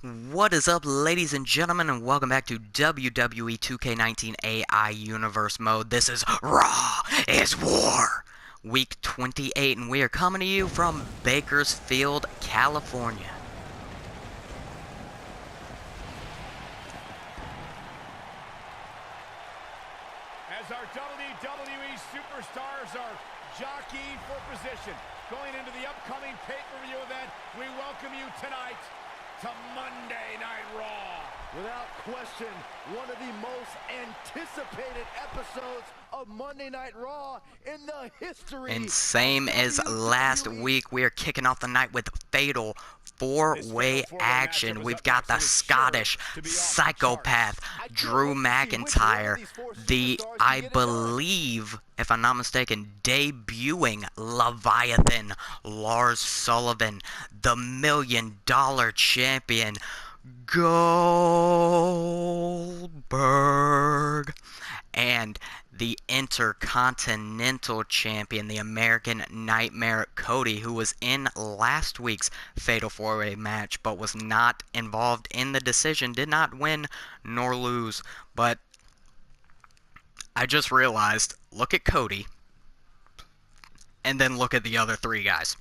What is up, ladies and gentlemen, and welcome back to WWE 2K19 AI Universe Mode. This is Raw is War, Week 28, and we are coming to you from Bakersfield, California. As our WWE superstars are jockeying for position, going into the upcoming pay-per-view event, we welcome you tonight to Monday Night Raw. Without question, one of the most anticipated episodes of Monday Night Raw in the history. And same as last week, we are kicking off the night with fatal four-way action. We've got the Scottish psychopath Drew McIntyre, the, I believe, if I'm not mistaken, debuting Leviathan Lars Sullivan, the $1 Million Champion Goldberg, and the Intercontinental Champion, the American Nightmare Cody, who was in last week's Fatal 4-Way match, but was not involved in the decision, did not win nor lose. But I just realized, look at Cody, and then look at the other three guys.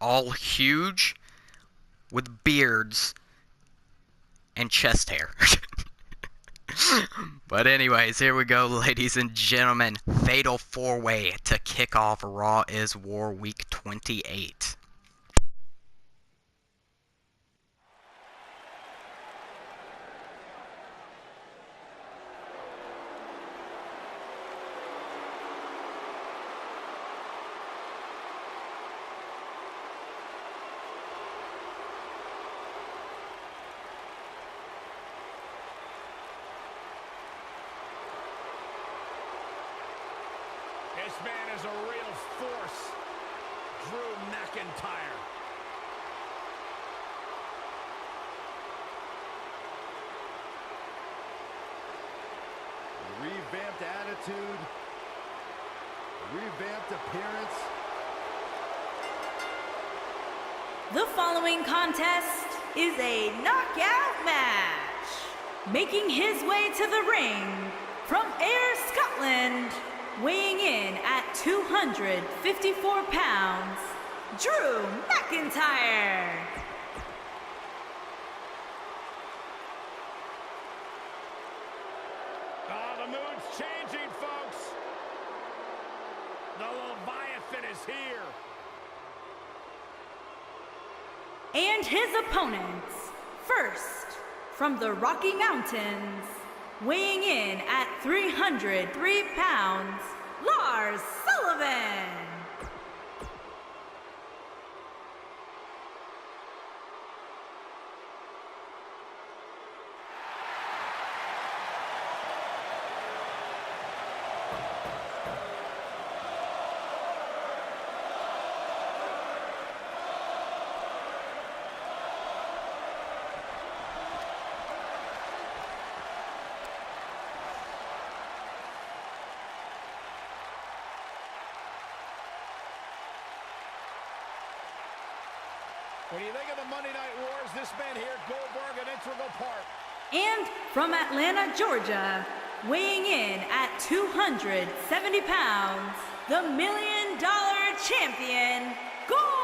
All huge, with beards, and chest hair. But anyways, here we go, ladies and gentlemen. Fatal 4-Way to kick off Raw is War Week 28. This man is a real force, Drew McIntyre. Revamped attitude, revamped appearance. The following contest is a knockout match. Making his way to the ring from Ayr, Scotland, weighing in at 254 pounds, Drew McIntyre. The mood's changing, folks. The Leviathan is here. And his opponents, first, from the Rocky Mountains, weighing in at 303 pounds, Lars Sullivan. When you think of the Monday Night Wars, this man here, Goldberg, an integral part. And from Atlanta, Georgia, weighing in at 270 pounds, the $1 Million Champion, Goldberg.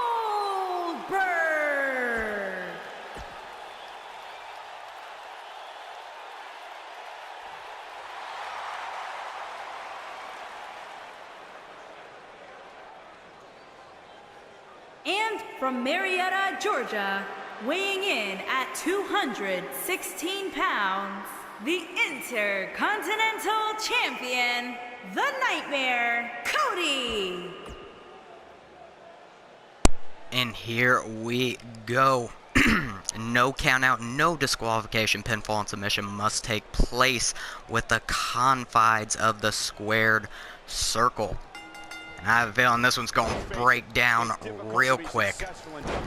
And from Marietta, Georgia, weighing in at 216 pounds, the Intercontinental Champion, the Nightmare, Cody. And here we go. No count out, no disqualification, pinfall, and submission must take place with the confines of the squared circle. And I have a feeling this one's going to break down real quick.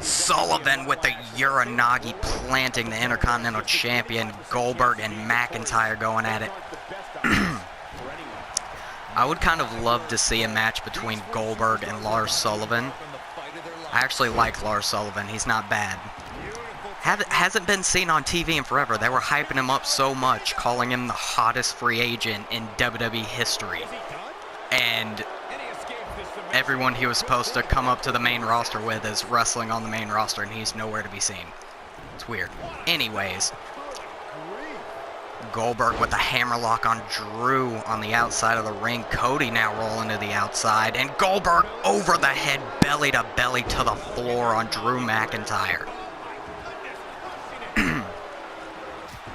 Sullivan with the Uranagi planting the Intercontinental Champion, Goldberg and McIntyre going at it. I would kind of love to see a match between Goldberg and Lars Sullivan. I actually like Lars Sullivan. He's not bad. Hasn't been seen on TV in forever. They were hyping him up so much, calling him the hottest free agent in WWE history. And everyone he was supposed to come up to the main roster with is wrestling on the main roster, and he's nowhere to be seen. It's weird. Anyways, Goldberg with the hammerlock on Drew on the outside of the ring. Cody now rolling to the outside, and Goldberg over the head, belly to belly to the floor on Drew McIntyre.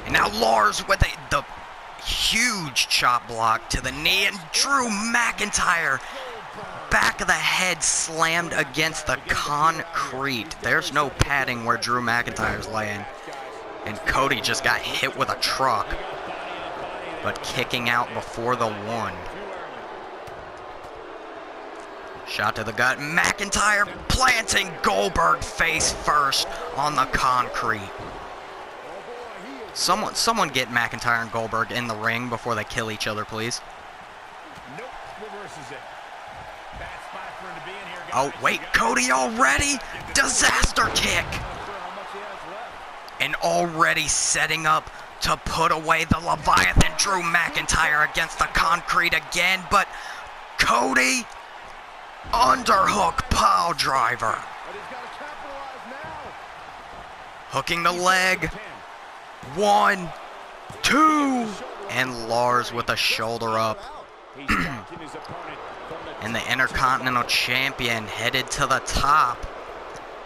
And now Lars with the huge chop block to the knee, and Drew McIntyre, back of the head slammed against the concrete. There's no padding where Drew McIntyre's laying. And Cody just got hit with a truck, but kicking out before the one. Shot to the gut. McIntyre planting Goldberg face first on the concrete. Someone get McIntyre and Goldberg in the ring before they kill each other, please. Nope, reverses it. Bad spot for him to be in here, Oh, guys. wait, Cody already? Disaster kick! And already setting up to put away the Leviathan. Drew McIntyre against the concrete again, but Cody, underhook pile driver. Hooking the leg. 1, 2, and Lars with a shoulder up. And the Intercontinental Champion headed to the top.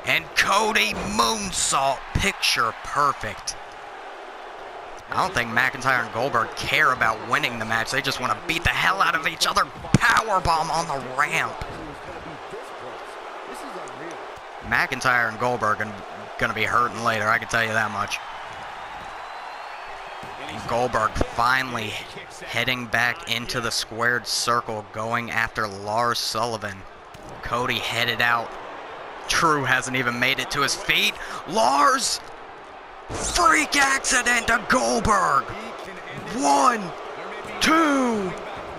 And Cody moonsault, picture perfect. I don't think McIntyre and Goldberg care about winning the match. They just want to beat the hell out of each other. Powerbomb on the ramp. McIntyre and Goldberg are going to be hurting later, I can tell you that much. And Goldberg finally heading back into the squared circle, going after Lars Sullivan. Cody headed out. Drew hasn't even made it to his feet. Lars! Freak accident to Goldberg! 1, 2,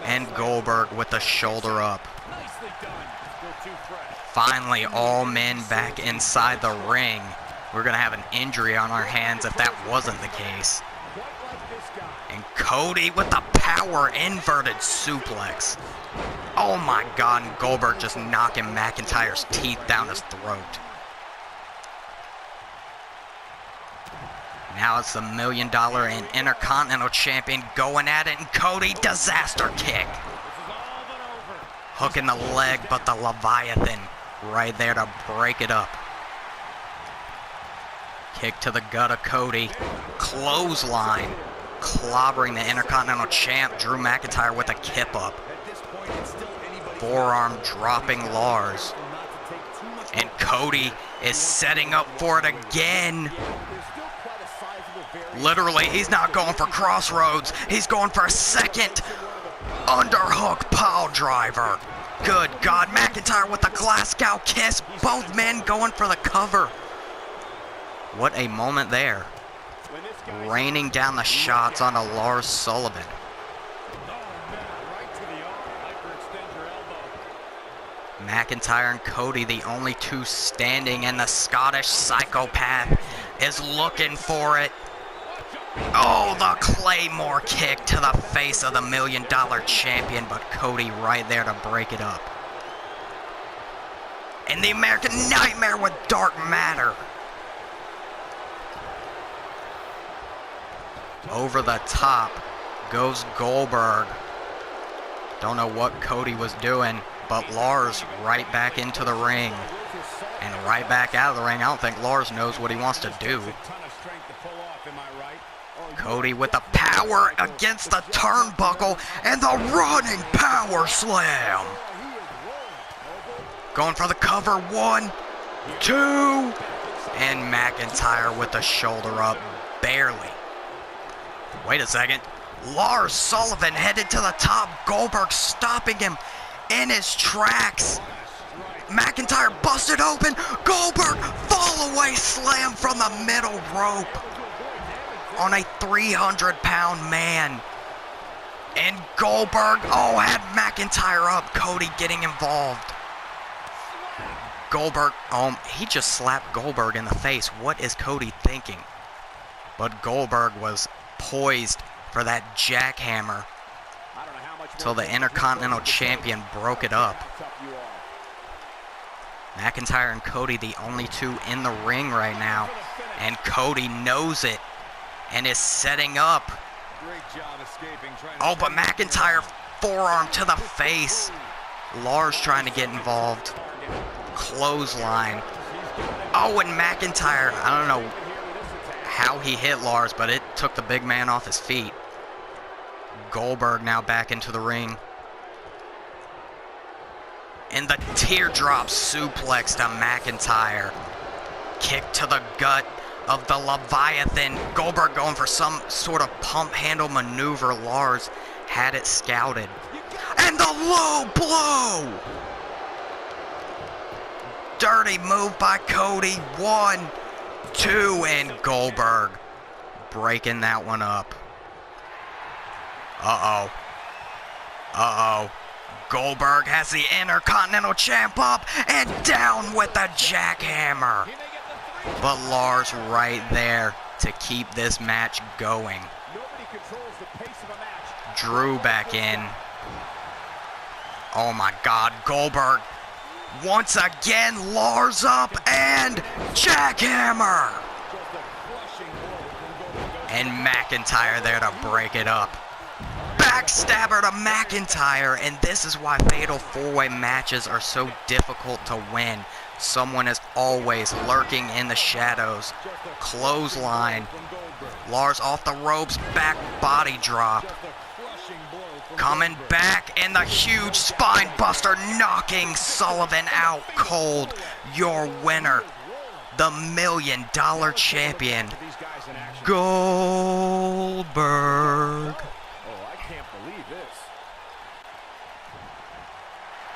and Goldberg with the shoulder up. Finally, all men back inside the ring. We're going to have an injury on our hands if that wasn't the case. And Cody with the power inverted suplex. Oh my God, and Goldberg just knocking McIntyre's teeth down his throat. Now it's the $1 million and Intercontinental Champion going at it, and Cody, disaster kick. Hooking the leg, but the Leviathan right there to break it up. Kick to the gut of Cody. Clothesline. Clobbering the Intercontinental Champ, Drew McIntyre with a kip up. Forearm dropping Lars. And Cody is setting up for it again. Literally, he's not going for crossroads. He's going for a second underhook pile driver. Good God, McIntyre with the Glasgow kiss. Both men going for the cover. What a moment there. Raining down the shots onto Lars Sullivan. McIntyre and Cody, the only two standing, and the Scottish psychopath is looking for it. Oh, the Claymore kick to the face of the $1 million champion, but Cody right there to break it up. And the American Nightmare with Dark Matter. Over the top goes Goldberg. Don't know what Cody was doing, but Lars right back into the ring. And right back out of the ring. I don't think Lars knows what he wants to do. Cody with the power against the turnbuckle and the running power slam. Going for the cover. 1, 2, and McIntyre with the shoulder up. Barely. Wait a second. Lars Sullivan headed to the top. Goldberg stopping him in his tracks. McIntyre busted open. Goldberg fall away slam from the middle rope on a 300-pound man. And Goldberg, had McIntyre up. Cody getting involved. Goldberg, he just slapped Goldberg in the face. What is Cody thinking? But Goldberg was poised for that jackhammer till the Intercontinental Champion broke it up. McIntyre and Cody, the only two in the ring right now. And Cody knows it and is setting up. Oh, but McIntyre forearm to the face. Lars trying to get involved. Clothesline. Oh, and McIntyre, I don't know how he hit Lars, but it took the big man off his feet. Goldberg now back into the ring. And the teardrop suplex to McIntyre. Kick to the gut of the Leviathan. Goldberg going for some sort of pump handle maneuver. Lars had it scouted. And the low blow! Dirty move by Cody. 1, 2, and Goldberg breaking that one up. Uh-oh. Uh-oh. Goldberg has the Intercontinental Champ up and down with the jackhammer. But Lars right there to keep this match going. Drew back in. Oh my God, Goldberg. Once again, Lars up and jackhammer. And McIntyre there to break it up. Backstabber to McIntyre, and this is why Fatal 4-Way matches are so difficult to win. Someone is always lurking in the shadows. Clothesline. Lars off the ropes, back body drop. Coming back, and the huge spine buster knocking Sullivan out cold. Your winner, the $1 Million Champion, Goldberg.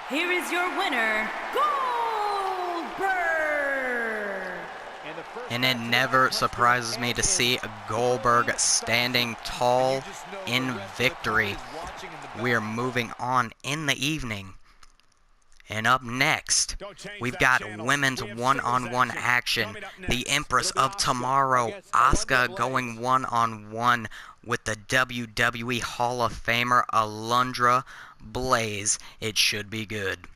Here is your winner, Goldberg! And it never surprises me to see Goldberg standing tall in victory. We are moving on in the evening. And up next, we've got women's one-on-one action. The Empress of Tomorrow, Asuka, going one-on-one with the WWE Hall of Famer Alundra Blaze. It should be good.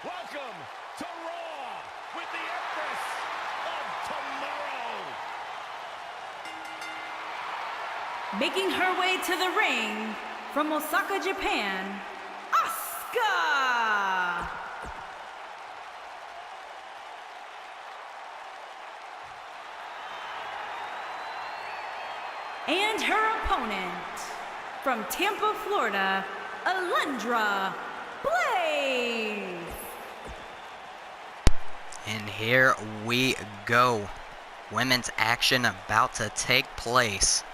Welcome to Raw with the Empress of Tomorrow. Making her way to the ring from Osaka, Japan, Asuka! And her opponent from Tampa, Florida, Alundra Blaze! And here we go. Women's action about to take place.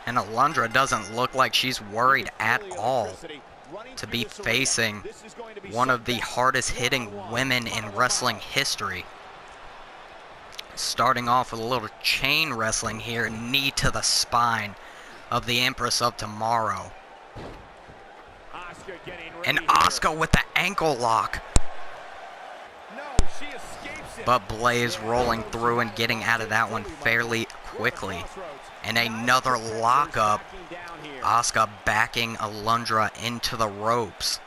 And Alundra doesn't look like she's worried at all to be facing one of the hardest hitting women in wrestling history. Starting off with a little chain wrestling here, knee to the spine of the Empress of Tomorrow. And Asuka with the ankle lock. But Blaze rolling through and getting out of that one fairly quickly. And another lockup. Asuka backing Alundra into the ropes.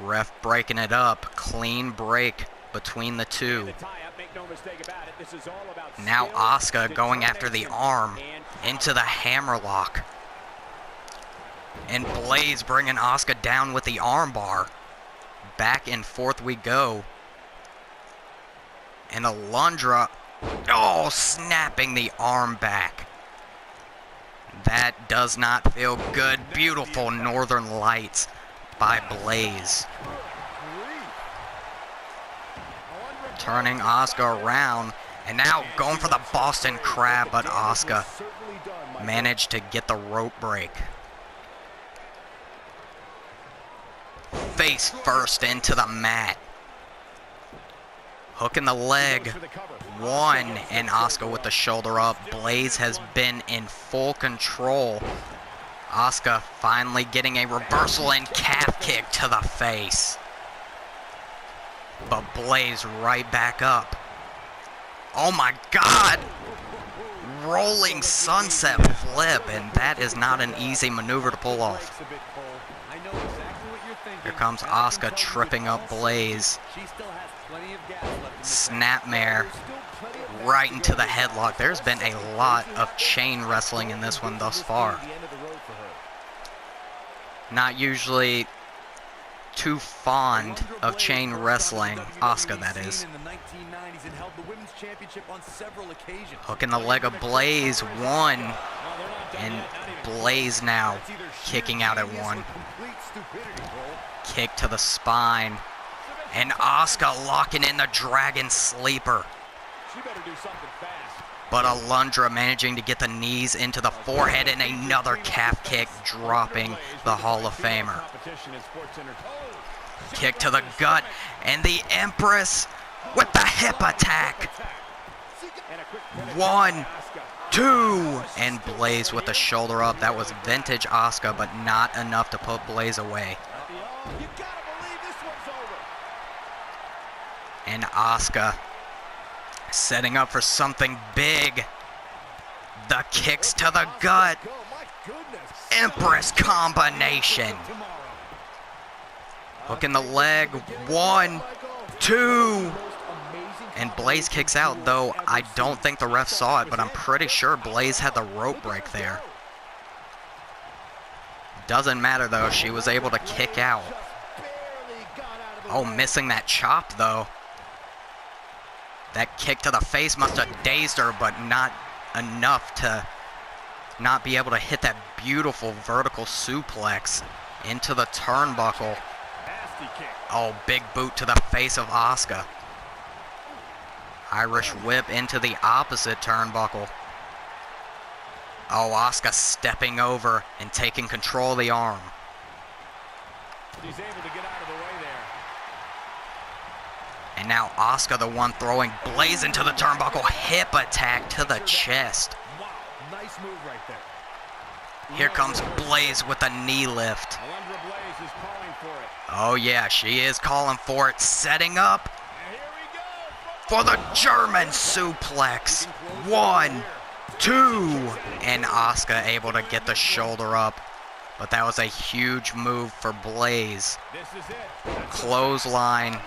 Ref breaking it up. Clean break between the two. Now Asuka going after the arm into the hammerlock. And Blaze bringing Asuka down with the armbar. Back and forth we go. And Alundra, oh, snapping the arm back. That does not feel good. Beautiful Northern Lights by Blaze. Turning Asuka around. And now going for the Boston Crab, but Asuka managed to get the rope break. face first into the mat. Hook in the leg. One, and Asuka with the shoulder up. Blaze has been in full control. Asuka finally getting a reversal and calf kick to the face. But Blaze right back up. Oh my God! Rolling sunset flip, and that is not an easy maneuver to pull off. Here comes Asuka tripping up Blaze. Snapmare right into the headlock. There's been a lot of chain wrestling in this one thus far. Not usually too fond of chain wrestling. Asuka, that is. Hook in the leg of Blaze. One. And Blaze now kicking out at one. Kick to the spine. And Asuka locking in the Dragon Sleeper. But Alundra managing to get the knees into the forehead and another calf kick, dropping the Hall of Famer. Kick to the gut, and the Empress with the hip attack. 1, 2, and Blaze with the shoulder up. That was vintage Asuka, but not enough to put Blaze away. And Asuka setting up for something big. The kicks to the gut. Empress combination. Hook in the leg. 1, 2. And Blaze kicks out, though I don't think the ref saw it, but I'm pretty sure Blaze had the rope break there. Doesn't matter, though. She was able to kick out. Oh, missing that chop, though. That kick to the face must have dazed her, but not enough to not be able to hit that beautiful vertical suplex into the turnbuckle. Oh, big boot to the face of Asuka. Irish whip into the opposite turnbuckle. Oh, Asuka stepping over and taking control of the arm. She's able to get out of the way there. And now Asuka the one throwing Blaze into the turnbuckle. Hip attack to the chest. Wow, nice move right there. Here comes Blaze with a knee lift. Alundra Blaze is calling for it. Oh yeah, she is calling for it. Setting up And here we go. for the German suplex. 1, 2. And Asuka able to get the shoulder up. But that was a huge move for Blaze. This is it. Clothesline.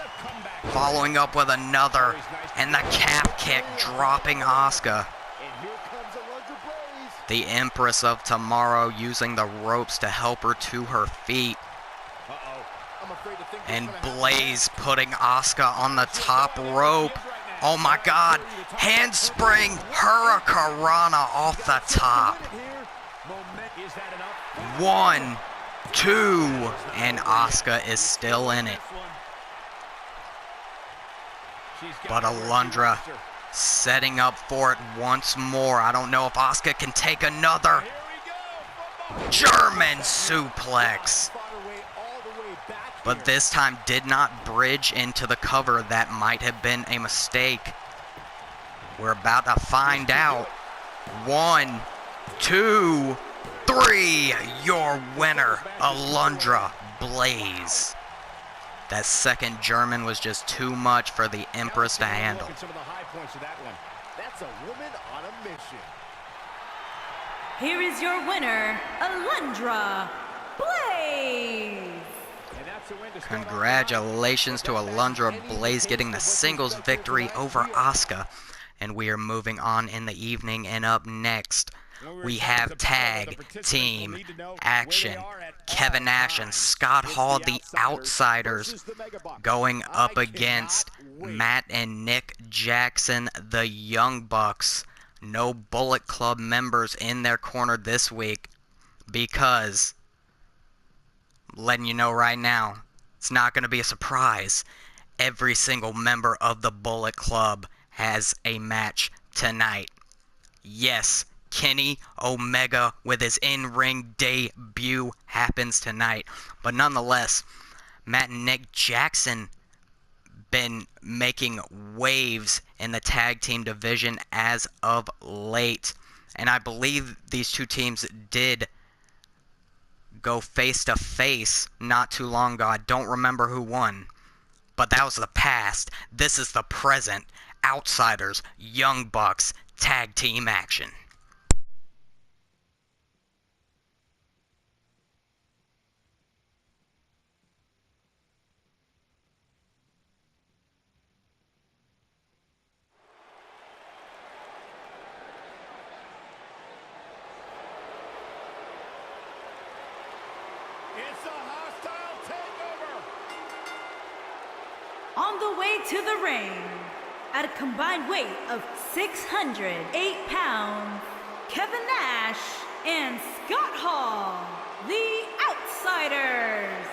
Following up with another. And the calf kick dropping Asuka. And here comes Alundra Blaze. The Empress of Tomorrow using the ropes to help her to her feet. I'm afraid to think And Blaze putting Asuka on the top rope. Oh my God. Handspring Hurricanrana off the top. Is that enough? 1, 2. And Asuka is still in it. But Alundra setting up for it once more. I don't know if Asuka can take another. German suplex. But this time did not bridge into the cover. That might have been a mistake. We're about to find out. 1, 2, 3. Your winner, Alundra Blaze. That second German was just too much for the Empress to handle. Some of the high points of that one. That's a woman on a mission. Here is your winner, Alundra Blaze. Congratulations to Alundra Blaze getting the singles victory over Asuka. And we are moving on in the evening, and up next we have tag team action. Kevin Nash and Scott Hall, the Outsiders, going up against Matt and Nick Jackson, the Young Bucks. No Bullet Club members in their corner this week because, letting you know right now, it's not going to be a surprise. Every single member of the Bullet Club has a match tonight. Yes, Kenny Omega with his in-ring debut happens tonight. But nonetheless, Matt and Nick Jackson been making waves in the tag team division as of late. And I believe these two teams did go face to face not too long ago. I don't remember who won, but that was the past. This is the present. Outsiders, Young Bucks, tag team action. It's a hostile takeover. On the way to the ring, at a combined weight of 608 pounds, Kevin Nash and Scott Hall, the Outsiders.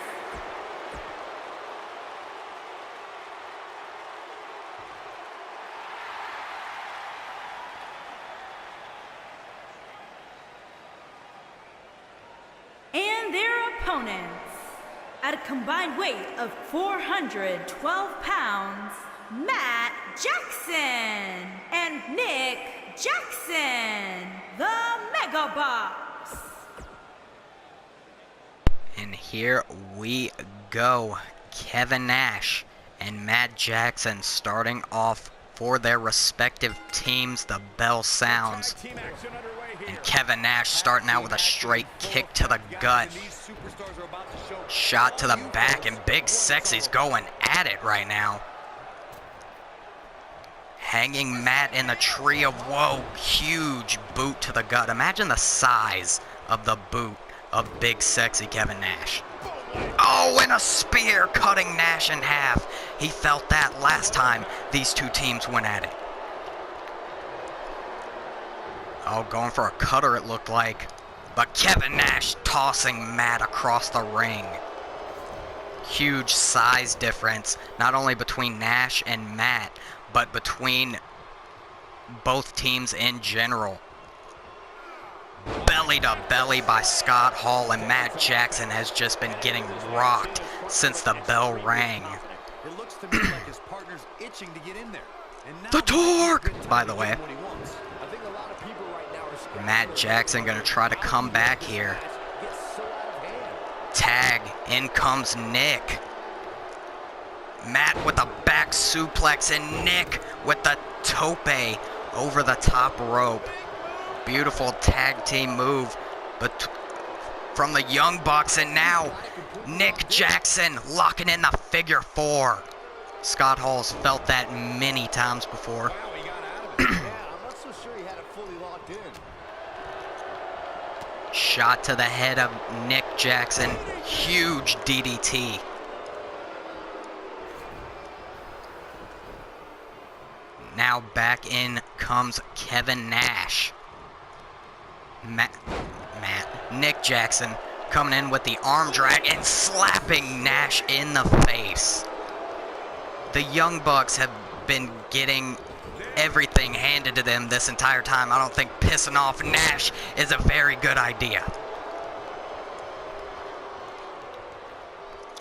And their opponents, at a combined weight of 412 pounds, Matt Jackson and Nick Jackson, the Mega Bucks. And here we go. Kevin Nash and Matt Jackson starting off for their respective teams. The bell sounds. Tag team action underway here. And Kevin Nash starting out with a straight kick to the gut. Shot to the back, and Big Sexy's going at it right now. Hanging Matt in the tree of woe. Huge boot to the gut. Imagine the size of the boot of Big Sexy Kevin Nash. Oh, and a spear cutting Nash in half. He felt that last time these two teams went at it. Oh, going for a cutter it looked like. But Kevin Nash tossing Matt across the ring. Huge size difference, not only between Nash and Matt, but between both teams in general. Belly to belly by Scott Hall, and Matt Jackson has just been getting rocked since the bell rang. It looks to me like his partner's itching to get in there. And now The torque, by the way. I think a lot of people right now are scratching Matt Jackson gonna try to come back here. gets so out of hand. Tag, in comes Nick. Matt with a back suplex, and Nick with the tope over the top rope. Beautiful tag team move but from the Young Bucks, and now Nick Jackson locking in the figure four. Scott Hall's felt that many times before. Wow, he got out of it. Yeah, I'm not so sure he had it fully locked in. Shot to the head of Nick Jackson. Huge DDT. Now back in comes Kevin Nash. Nick Jackson coming in with the arm drag and slapping Nash in the face. The Young Bucks have been getting everything handed to them this entire time. I don't think pissing off Nash is a very good idea.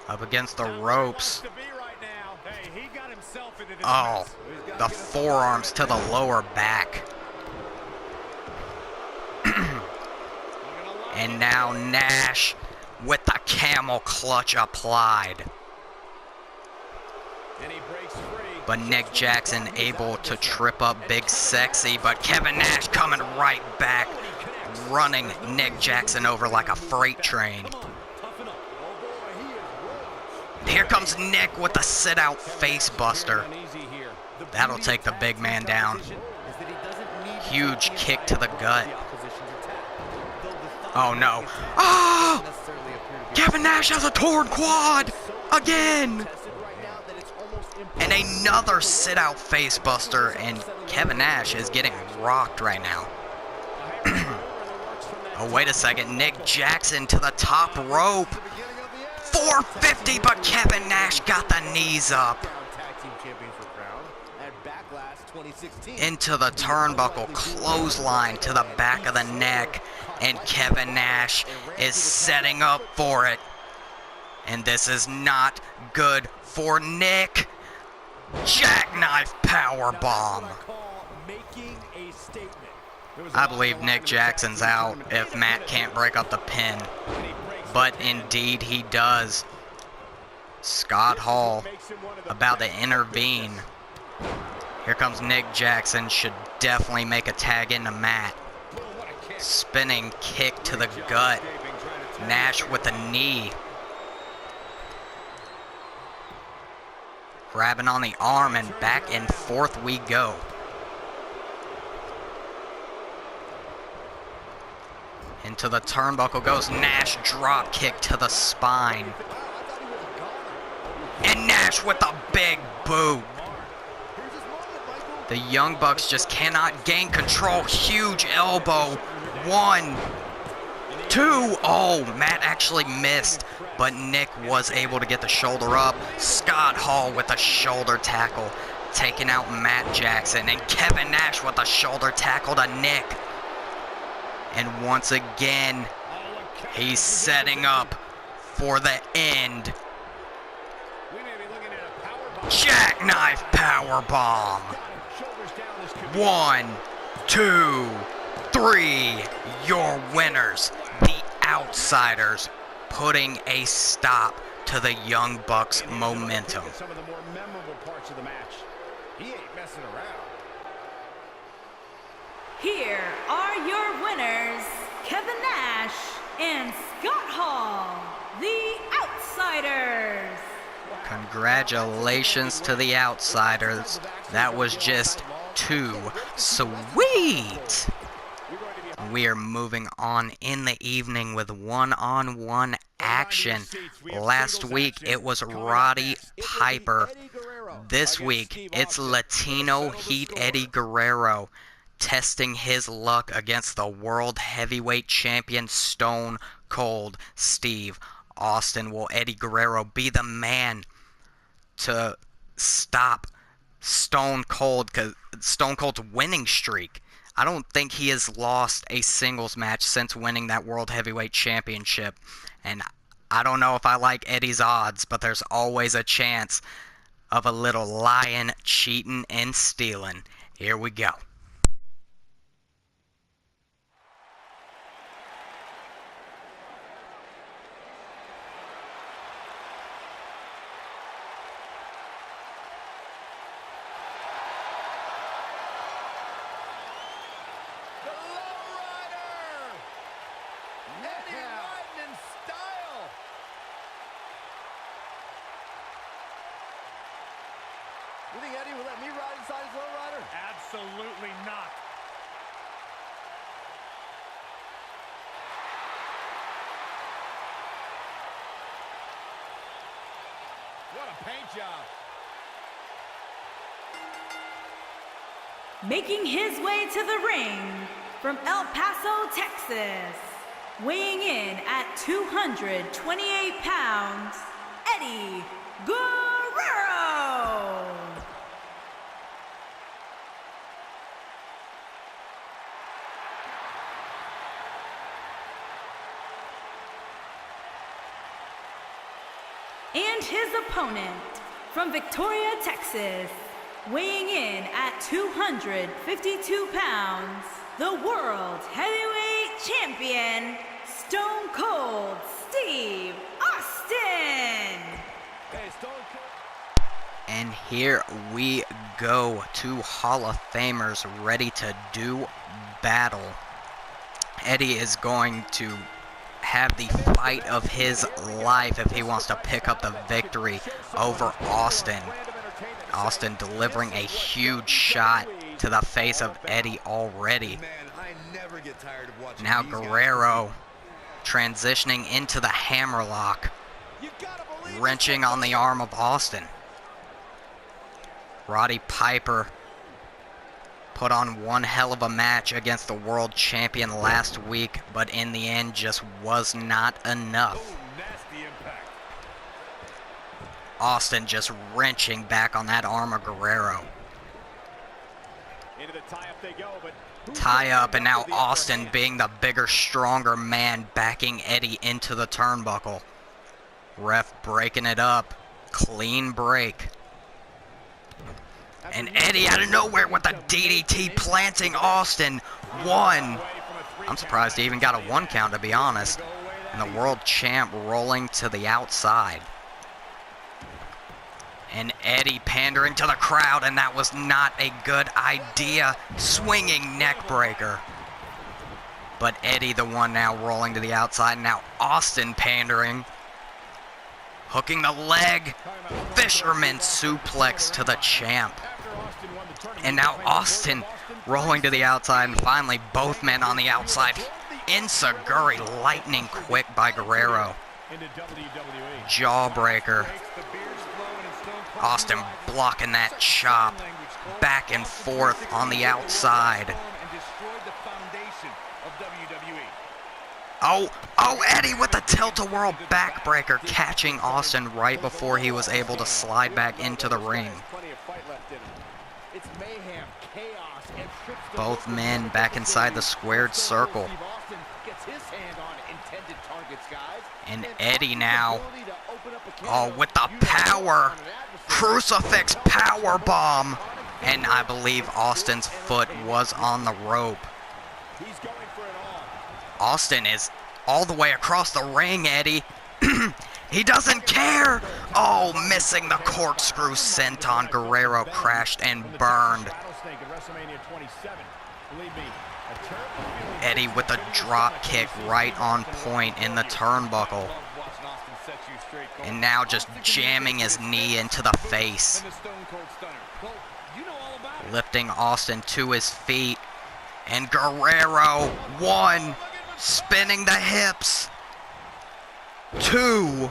Up against the ropes. To be right now. Hey, he got himself into this Oh, mess. the forearms to the lower back. And now Nash with the camel clutch applied. And he breaks free. But Nick Jackson able to trip up Big Sexy, but Kevin Nash coming right back, running Nick Jackson over like a freight train. Toughen up. Oh boy, he is rolled. Here comes Nick with the sit-out face buster. That'll take the big man down. Huge kick to the gut. Oh no. Oh! Kevin Nash has a torn quad! Again! And another sit-out face buster, and Kevin Nash is getting rocked right now. Oh, wait a second. Nick Jackson to the top rope. 450, but Kevin Nash got the knees up. Into the turnbuckle, clothesline to the back of the neck, and Kevin Nash is setting up for it. And this is not good for Nick. Jackknife powerbomb. I believe Nick Jackson's out if Matt can't break up the pin. But indeed he does. Scott Hall about to intervene. Here comes Nick Jackson. Should definitely make a tag into Matt. Spinning kick to the gut. Nash with a knee. Grabbing on the arm, and back and forth we go. Into the turnbuckle goes Nash, drop kick to the spine. And Nash with a big boot. The Young Bucks just cannot gain control. Huge elbow. 1, 2. Oh, Matt actually missed, but Nick was able to get the shoulder up. Scott Hall with a shoulder tackle, taking out Matt Jackson. And Kevin Nash with a shoulder tackle to Nick. And once again, he's setting up for the end. Jackknife powerbomb. 1, 2, 3. Your winners, the Outsiders, putting a stop to the Young Bucks' momentum. Some of the more memorable parts of the match. He ain't messing around. Here are your winners, Kevin Nash and Scott Hall, the Outsiders. Congratulations to the Outsiders. That was just too sweet. We are moving on in the evening with one-on-one action. Last week it was Roddy Piper. This week it's Latino Heat Eddie Guerrero testing his luck against the World Heavyweight Champion Stone Cold Steve Austin. Will Eddie Guerrero be the man to stop Stone Cold, because Stone Cold's winning streak? I don't think he has lost a singles match since winning that World Heavyweight Championship. And I don't know if I like Eddie's odds, but there's always a chance of a little lying, cheating, and stealing. Here we go. You think Eddie will let me ride inside his lowrider? Absolutely not. What a paint job. Making his way to the ring from El Paso, Texas, weighing in at 228 pounds, Eddie Guerrero. And his opponent from Victoria, Texas, weighing in at 252 pounds, the World Heavyweight Champion, Stone Cold Steve Austin. Hey, Stone Cold. And here we go. 2 Hall of Famers ready to do battle. Eddie is going to have the fight of his life if he wants to pick up the victory over Austin. Austin delivering a huge shot to the face of Eddie already. Now Guerrero transitioning into the hammerlock, wrenching on the arm of Austin. Roddy Piper put on one hell of a match against the world champion last week, but in the end just was not enough. Austin just wrenching back on that arm of Guerrero. Tie up, and now Austin being the bigger, stronger man backing Eddie into the turnbuckle. Ref breaking it up. Clean break. And Eddie out of nowhere with a DDT planting Austin. 1. I'm surprised he even got a 1 count, to be honest. And the world champ rolling to the outside. And Eddie pandering to the crowd, and that was not a good idea. Swinging neck breaker. But Eddie the one now rolling to the outside. Now Austin pandering. Hooking the leg. Fisherman suplex to the champ. And now Austin rolling to the outside. And finally both men on the outside. Enziguri lightning quick by Guerrero. Jawbreaker. Austin blocking that chop. Back and forth on the outside. Oh, Eddie with the tilt-a-whirl backbreaker, catching Austin right before he was able to slide back into the ring. Both men back inside the squared circle. And Eddie now, with the power, crucifix power bomb. And I believe Austin's foot was on the rope. Austin is all the way across the ring, Eddie. He doesn't care. Oh, missing the corkscrew senton. Guerrero crashed and burned. Eddie with a drop kick right on point in the turnbuckle. And now just jamming his knee into the face. Lifting Austin to his feet. And Guerrero, 1. Spinning the hips. 2.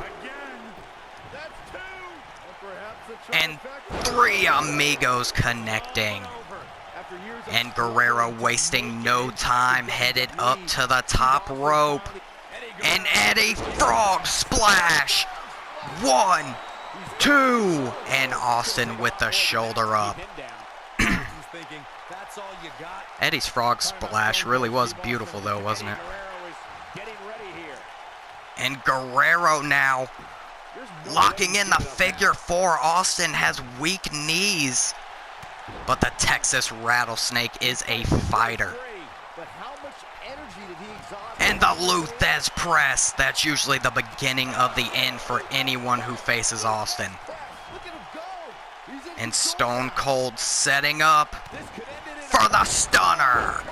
And 3 amigos connecting. And Guerrero wasting no time, headed up to the top rope. And Eddie frog splash. 1, 2. And Austin with the shoulder up. Eddie's frog splash really was beautiful though, wasn't it? And Guerrero now locking in the figure 4. Austin has weak knees. But the Texas Rattlesnake is a fighter. And the Luthez press. That's usually the beginning of the end for anyone who faces Austin. And Stone Cold setting up for the stunner.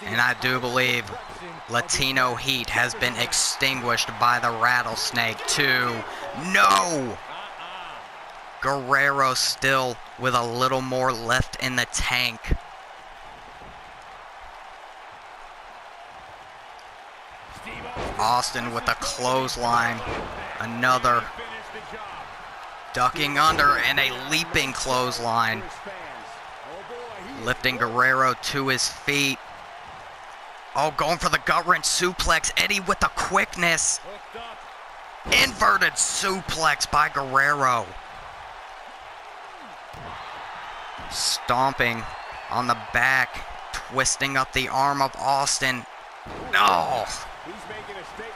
And I do believe Latino heat has been extinguished by the Rattlesnake too. No! Guerrero still with a little more left in the tank. Austin with a clothesline. Another ducking under and a leaping clothesline. Lifting Guerrero to his feet. Oh, going for the gut wrench suplex. Eddie with the quickness. Inverted suplex by Guerrero. Stomping on the back. Twisting up the arm of Austin. No!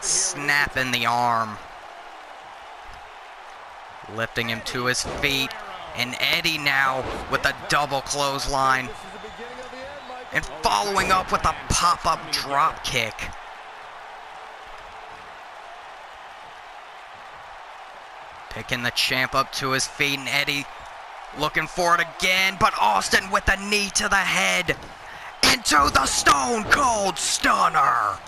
Snapping the arm. Lifting him to his feet. And Eddie now with a double clothesline. And following up with a pop-up drop kick. Picking the champ up to his feet, and Eddie looking for it again, but Austin with a knee to the head. Into the Stone Cold Stunner.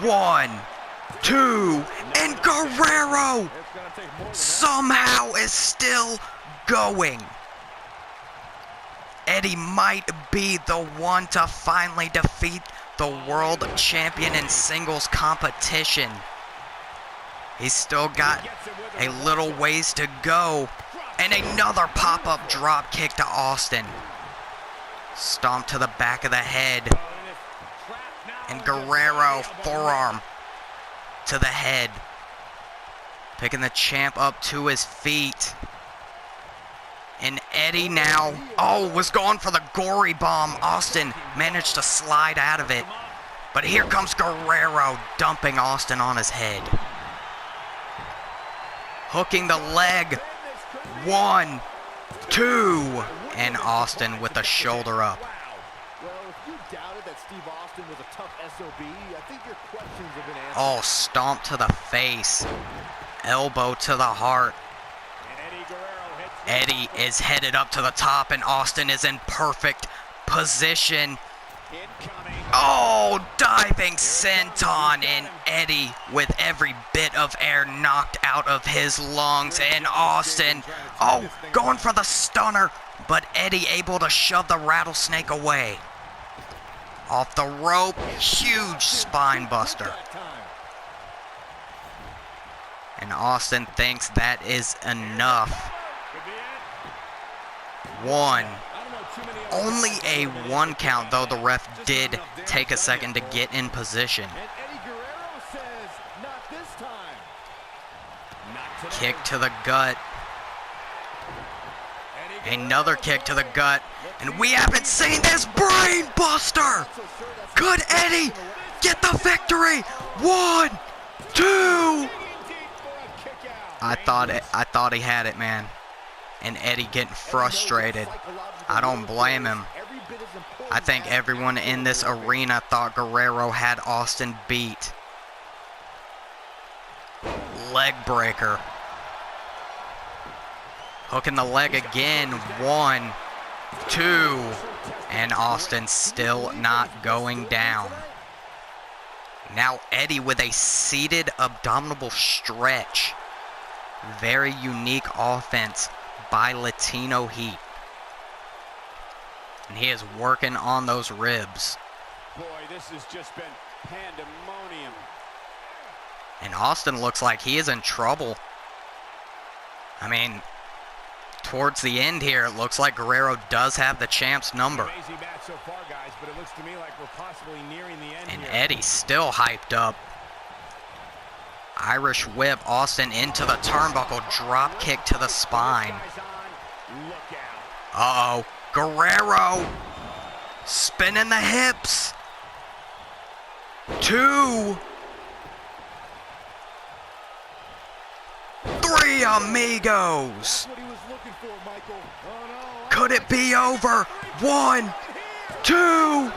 1, 2, and Guerrero somehow is still going. Eddie might be the one to finally defeat the world champion in singles competition. He's still got a little ways to go. And another pop-up drop kick to Austin. Stomp to the back of the head. And Guerrero forearm to the head. Picking the champ up to his feet. And Eddie now, was going for the gory bomb. Austin managed to slide out of it. But here comes Guerrero dumping Austin on his head. Hooking the leg. 1, 2. And Austin with the shoulder up. Well, if you doubted that Steve Austin was a tough SOB, I think your questions have been answered. Oh, stomp to the face. Elbow to the heart. Eddie is headed up to the top, and Austin is in perfect position. Oh, diving senton, and Eddie with every bit of air knocked out of his lungs. And Austin, oh, going for the stunner, but Eddie able to shove the rattlesnake away. Off the rope, huge spine buster. And Austin thinks that is enough. 1. Only a 1 count, though the ref did take a second to get in position. And Eddie Guerrero says, not this time. Kick to the gut. Another kick to the gut. And we haven't seen this brain buster. Could Eddie get the victory? 1, 2. I thought he had it, man. And Eddie getting frustrated. I don't blame him. I think everyone in this arena thought Guerrero had Austin beat. Leg breaker. Hooking the leg again. 1, 2. And Austin still not going down. Now Eddie with a seated abdominal stretch. Very unique offense by Latino Heat. And he is working on those ribs. Boy, this has just been pandemonium. And Austin looks like he is in trouble. I mean, towards the end here, it looks like Guerrero does have the champ's number. Amazing match so far, guys, but it looks to me like we're possibly nearing the end And here. Eddie still hyped up. Irish whip, Austin into the turnbuckle, drop kick to the spine. Look out. Uh-oh, Guerrero spinning the hips. 2, 3 amigos. What he was looking for, Michael. Oh, no. Could it be over? 1, 2, no.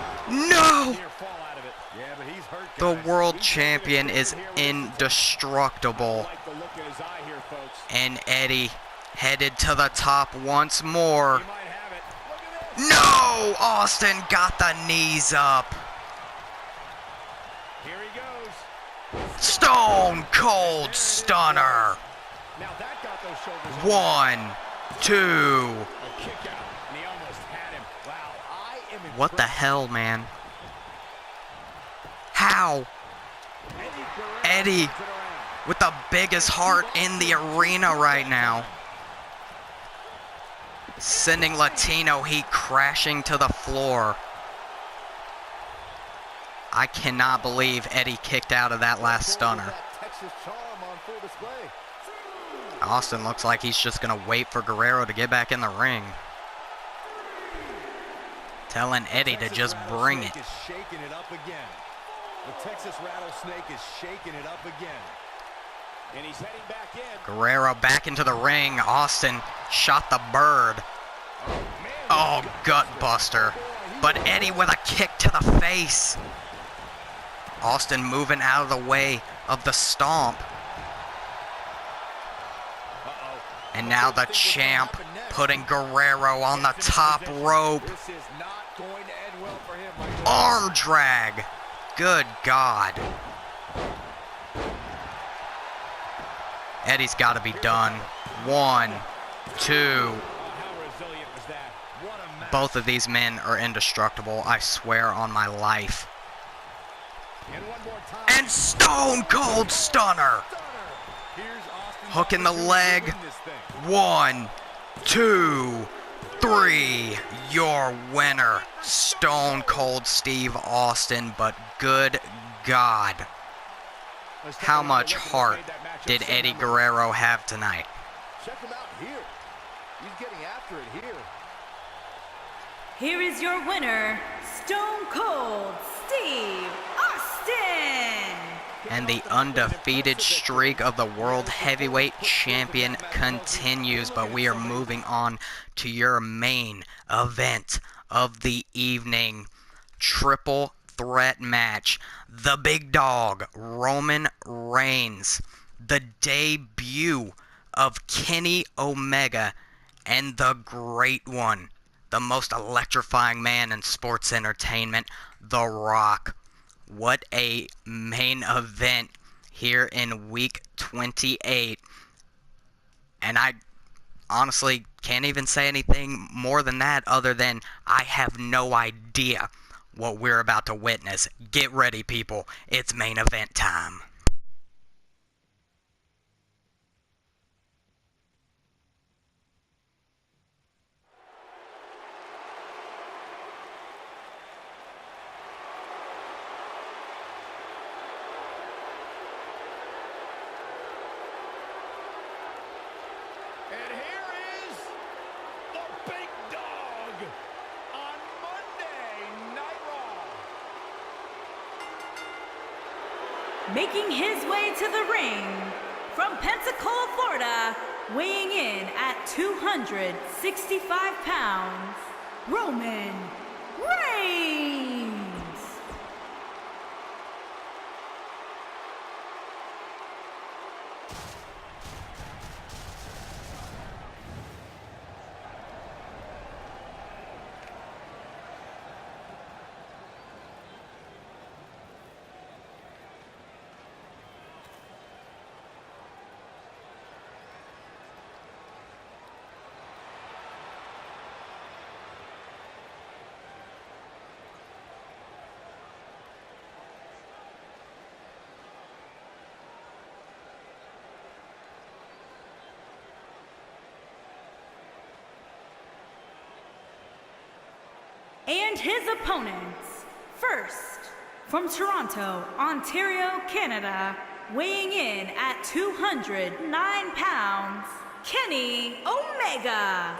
Yeah, but he's hurt, The guys. world He's champion is here. indestructible. Like the look in his eye here, folks. And Eddie headed to the top once more. He might have it. Look at this. No! Austin got the knees up. Here he goes. Stone Cold Stunner. Now that got those shoulders. 1, 2. A kick out, and he almost had him. Wow, I am What the hell, man? How? Eddie with the biggest heart in the arena right now. Sending Latino Heat crashing to the floor. I cannot believe Eddie kicked out of that last stunner. Austin looks like he's just going to wait for Guerrero to get back in the ring. Telling Eddie to just bring it. Shaking it up again. The Texas Rattlesnake is shaking it up again. And he's heading back in. Guerrero back into the ring. Austin shot the bird. Oh, gut buster. But Eddie with a kick to the face. Austin moving out of the way of the stomp. And now the champ putting Guerrero on the top rope. This is not going to end well for him, Michael. Arm drag. Good God. Eddie's got to be done. 1, 2. How resilient was that? What a match. Both of these men are indestructible, I swear on my life. And one more time. And Stone Cold Stunner. Here's Austin Hooking the leg. winning this thing. 1, 2, 3. Your winner, Stone Cold Steve Austin. But good God, Let's take how another much look at heart what made that matchup did so Eddie memorable. Guerrero have tonight? Check him out here. He's getting after it here. Here is your winner, Stone Cold Steve And the undefeated streak of the World Heavyweight Champion continues, but we are moving on to your main event of the evening. Triple threat match. The big dog, Roman Reigns. The debut of Kenny Omega and the Great One. The most electrifying man in sports entertainment, The Rock. What a main event here in week 28. And I honestly can't even say anything more than that other than I have no idea what we're about to witness. Get ready, people. It's main event time. And here is the big dog on Monday Night Raw. Making his way to the ring from Pensacola, Florida, weighing in at 265 pounds, Roman Reigns. And his opponents, first, from Toronto, Ontario, Canada, weighing in at 209 pounds, Kenny Omega.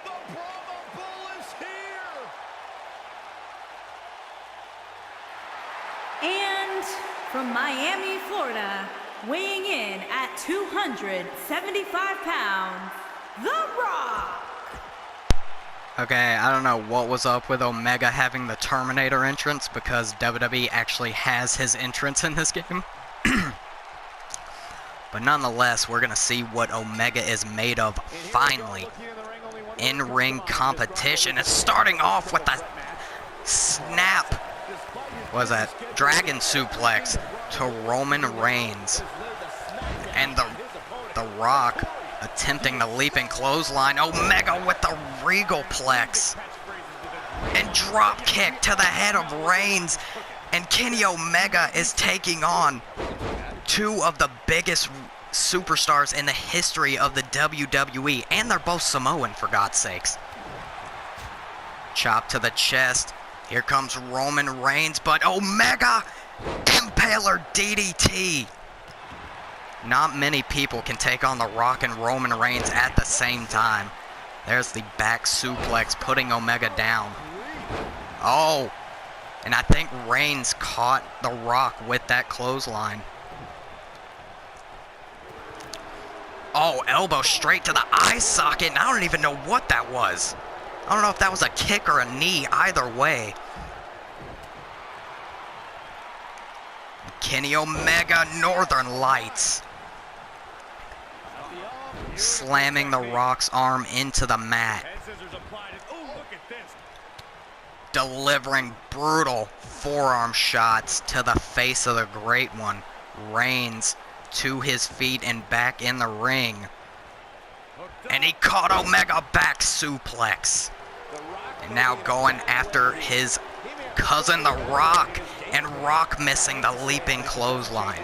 The Brahma Bull is here. And from Miami, Florida, weighing in at 275 pounds, The Rock. Okay, I don't know what was up with Omega having the Terminator entrance because WWE actually has his entrance in this game. But nonetheless, we're going to see what Omega is made of finally. In-ring competition is starting off with a snap. What was that? Dragon suplex to Roman Reigns. And the Rock attempting the leaping clothesline. Omega with the Regalplex. And drop kick to the head of Reigns. And Kenny Omega is taking on two of the biggest superstars in the history of the WWE. And they're both Samoan, for God's sakes. Chop to the chest. Here comes Roman Reigns, but Omega, Impaler DDT. Not many people can take on The Rock and Roman Reigns at the same time. There's the back suplex, putting Omega down. Oh, and I think Reigns caught The Rock with that clothesline. Oh, elbow straight to the eye socket, and I don't even know what that was. I don't know if that was a kick or a knee, either way. Kenny Omega, Northern Lights. Slamming The Rock's arm into the mat. Delivering brutal forearm shots to the face of the Great One. Reigns to his feet and back in the ring. And he caught Omega back suplex. And now going after his cousin, The Rock. And Rock missing the leaping clothesline.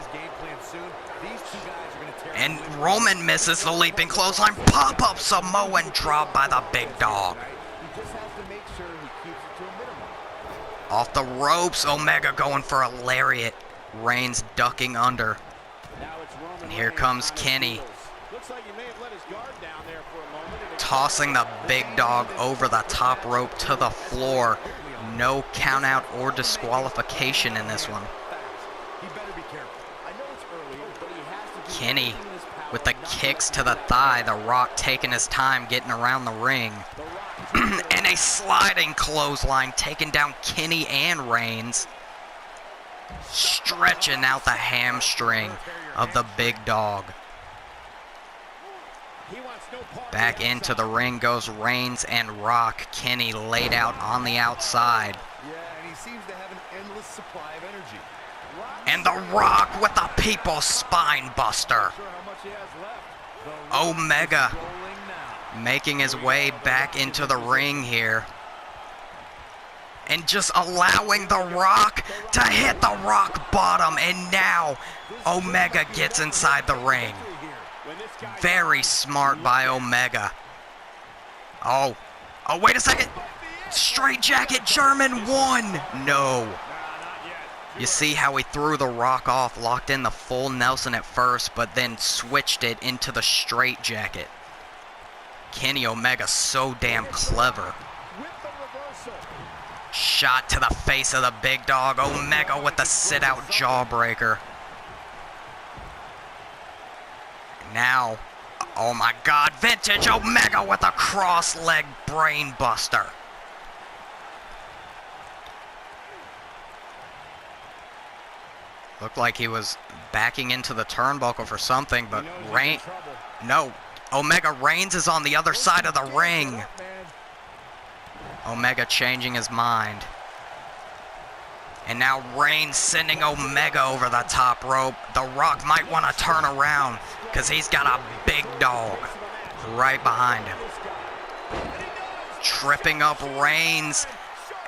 And Roman misses the leaping clothesline. Pop-up Samoan drop by the big dog. Off the ropes, Omega going for a lariat. Reigns ducking under. And here comes Kenny. tossing the big dog over the top rope to the floor. No count out or disqualification in this one. Kenny with the kicks to the thigh. The Rock taking his time getting around the ring. And a sliding clothesline taking down Kenny and Reigns. Stretching out the hamstring of the big dog. Back into the ring goes Reigns and Rock. Kenny laid out on the outside. Yeah, and he seems to have an endless supply of energy. And the Rock with the People's Spine Buster. Omega making his way back into the ring here. And just allowing the Rock to hit the rock bottom. And now Omega gets inside the ring. Very smart by Omega. Oh, wait a second. Straight jacket German 1. No. You see how he threw the Rock off, locked in the full Nelson at first, but then switched it into the straight jacket. Kenny Omega so damn clever. Shot to the face of the big dog. Omega with the sit-out jawbreaker. Now, oh my God, vintage Omega with a cross-leg brain buster. Looked like he was backing into the turnbuckle for something, but Omega Reigns is on the other side of the ring. Omega changing his mind. And now Reigns sending Omega over the top rope. The Rock might want to turn around because he's got a big dog right behind him. Tripping up Reigns.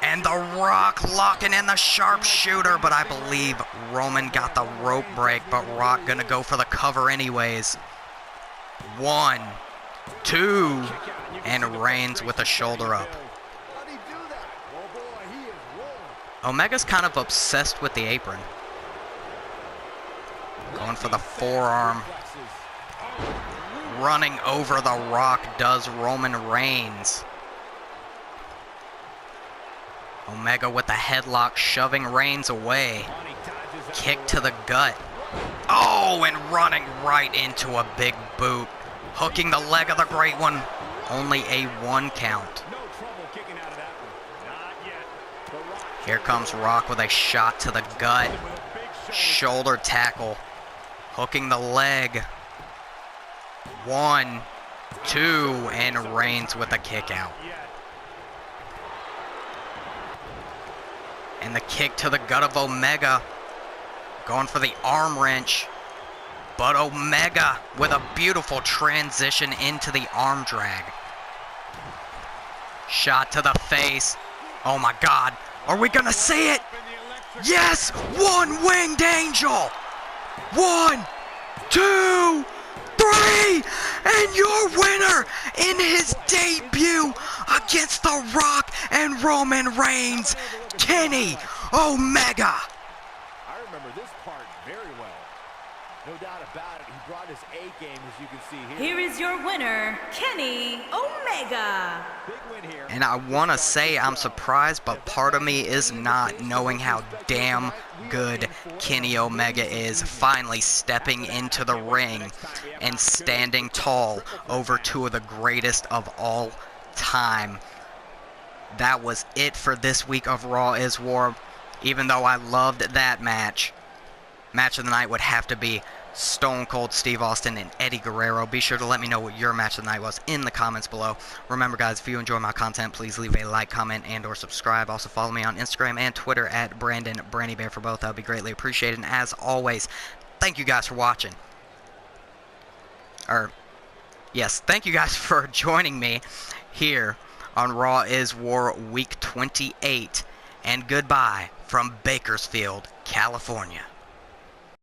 And the Rock locking in the sharpshooter. But I believe Roman got the rope break. But Rock going to go for the cover anyways. 1, 2. And Reigns with a shoulder up. Omega's kind of obsessed with the apron. Going for the forearm. Running over the Rock does Roman Reigns. Omega with the headlock shoving Reigns away. Kick to the gut. Oh, and running right into a big boot. Hooking the leg of the Great One. Only a 1 count. Here comes Rock with a shot to the gut. Shoulder tackle. Hooking the leg. 1, 2, and Reigns with a kick out. And the kick to the gut of Omega. Going for the arm wrench. But Omega with a beautiful transition into the arm drag. Shot to the face. Oh my God. Are we gonna see it? Yes! One winged angel! 1, 2, 3! And your winner in his debut against The Rock and Roman Reigns, Kenny Omega! I remember this part very well. No doubt about it, he brought his A game, as you can see here. Here is your winner, Kenny Omega. Big win here. And I want to say I'm surprised, but part of me is not, knowing how damn good Kenny Omega is, finally stepping into the ring and standing tall over 2 of the greatest of all time. That was it for this week of Raw is War. Even though I loved that match, match of the night would have to be Stone Cold Steve Austin and Eddie Guerrero. Be sure to let me know what your match of the night was in the comments below. Remember guys, if you enjoy my content, please leave a like, comment, and or subscribe. Also follow me on Instagram and Twitter at Brandon Brandy Bear for both. That would be greatly appreciated. And as always, thank you guys for watching. Yes, thank you guys for joining me here on Raw is War Week 28. And goodbye from Bakersfield, California.